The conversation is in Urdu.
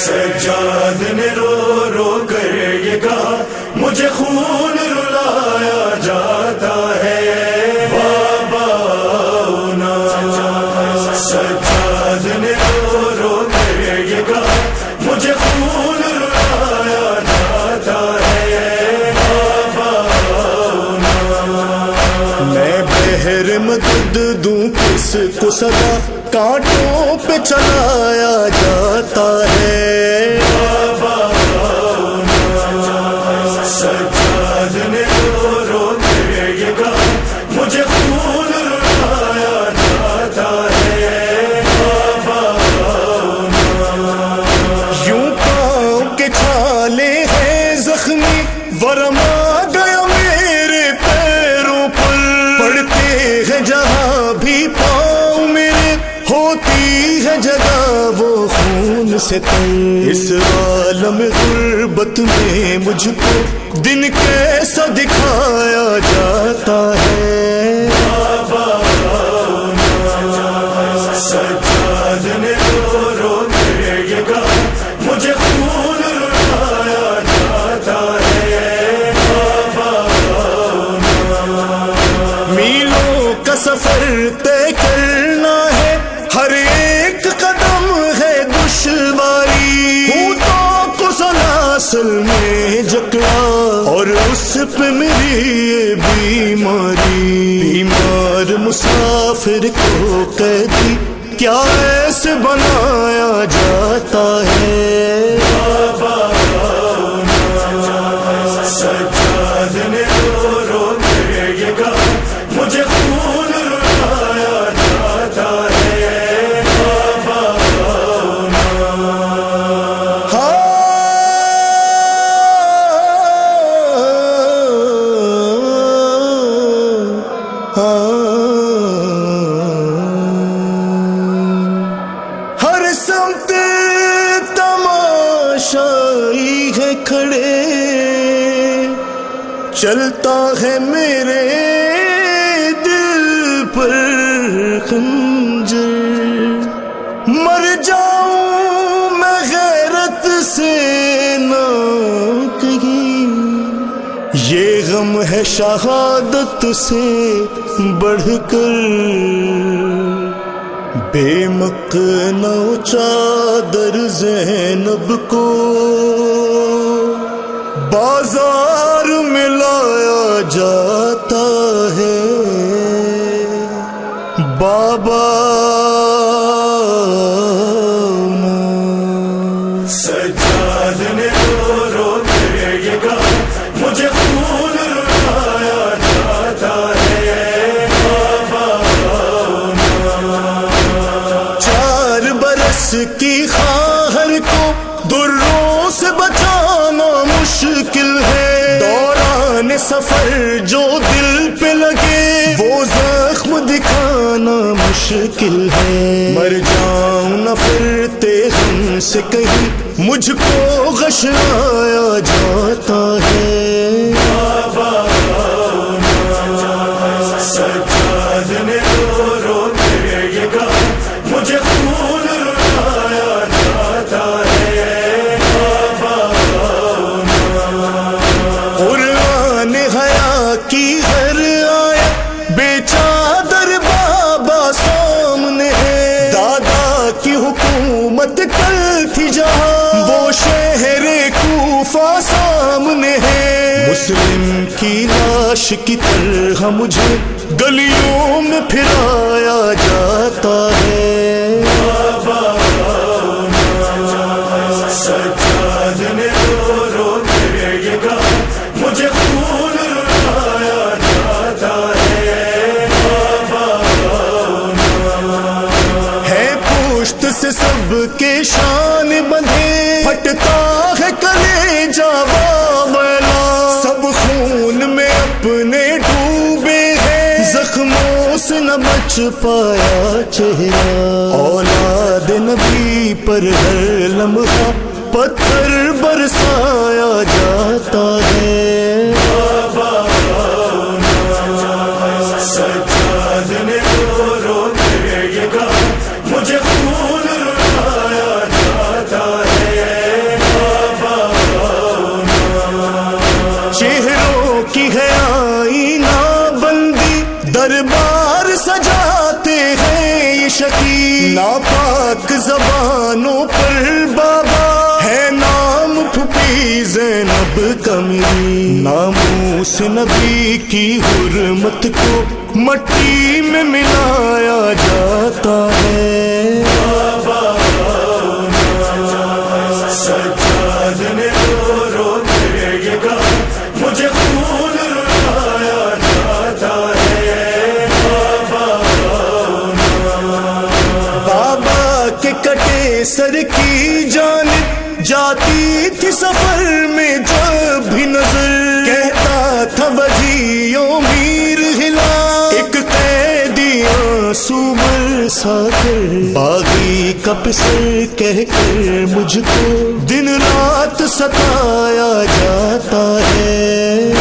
سجاد نے رو رو کر یہ کہا مجھے خون رلایا جاتا ہے بابا نا. سجاد نے رو رو کر یہ کہا مجھے خون رلایا جاتا ہے بابا نا. میں بہر مدد دوں کس کو صدا کانٹوں پہ چلایا جاتا ہے بابا نا. سجاد نے رو رو کر یہ کہا مجھے خون رلایا جاتا ہے بابا نا. یوں پاؤں کے چھالے ہیں زخمی ورم آ گیا میرے پیروں پر پڑتے ہیں جہاں بھی پاؤں میرے ہوتی ہے جگہ وہ خون سے تنگ. اس عالم غربت میں مجھ کو دن کیسا دکھایا جاتا ہے بابا نا. سجاد نے رو رو کر یہ کہا مجھے خون رلایا جاتا ہے بابا نا. میلوں کا سفر طے کرنا ہے ہر ایک قدم ہے دشواری. ہوں تو کو سلاسل میں جکڑا اور اس پہ میری یہ بیماری. بیمار مسافر کو قیدی کیا ایسے بنایا جاتا ہے بابا نا. سجاد نے رو رو کر یہ کہا مجھے خون رلایا جاتا ہے بابا نا. ہر سمت تماشائی ہے کھڑے چلتا ہے میرے دل پر خنجر. مر جاؤں میں غیرت سے نہ کہیں یہ غم ہے شہادت سے بڑھ کر. بے مقنع چادر زینب کو بازار میں لایا جاتا ہے بابا نا. سجاد نے رو رو کر یہ کہا مجھے خون رلایا جاتا ہے بابا نا. 4 برس کی خواہر کو دروں سے بچانا مشکل ہے. دوران سفر جو دل پہ لگے وہ زخم دکھانا مشکل ہے. مر جاؤں نہ پھرتے ہم سے کہیں مجھ کو غش آیا جاتا ہے بابا نا. سجاد نے رو رو کر یہ کہا مجھے خون رلایا جاتا ہے بابا نا. قرآن حیا کی ہر آیا بے چادر بابا سامنے ہے. دادا کی حکومت کل تھی جہاں وہ شہر کوفہ سامنے ہے. مسلم کی لاش کی طرح مجھے گلیوں میں پھرایا جاتا ہے بابا نا. سجاد نے رو رو کر یہ کہا مجھے خون رلایا جاتا ہے بابا نا. ہے پشت سے سب کے شان بندھے پھٹتا ہے کلیجہ واویلا. سب خون میں اپنے ڈوبے ہیں زخموں سے نہ بچ پایا چہرہ. اولاد نبی پر ہر لمحہ پتھر برسایا جاتا ہے بابا نا. سجاد نے رو رو کر یہ کہا مجھے خون رلایا جاتا ہے شکی ناپاک زبانوں پر بابا ہے نام پھپھی زینب کا میری، ناموس نبی کی حرمت کو مٹی میں ملایا جاتا ہے۔ سجاد نے رو رو کے یہ کہا مجھے خون رلایا جاتا ہے۔ بابا کے کٹے سر کی جانب جاتی تھی سفر میں جب بھی نظر، کہتا تھا وجیوں میر ہلا، ایک قیدی آنسو برسا کر، باغی کا پسر کہہ کر مجھ کو دن رات ستایا جاتا ہے۔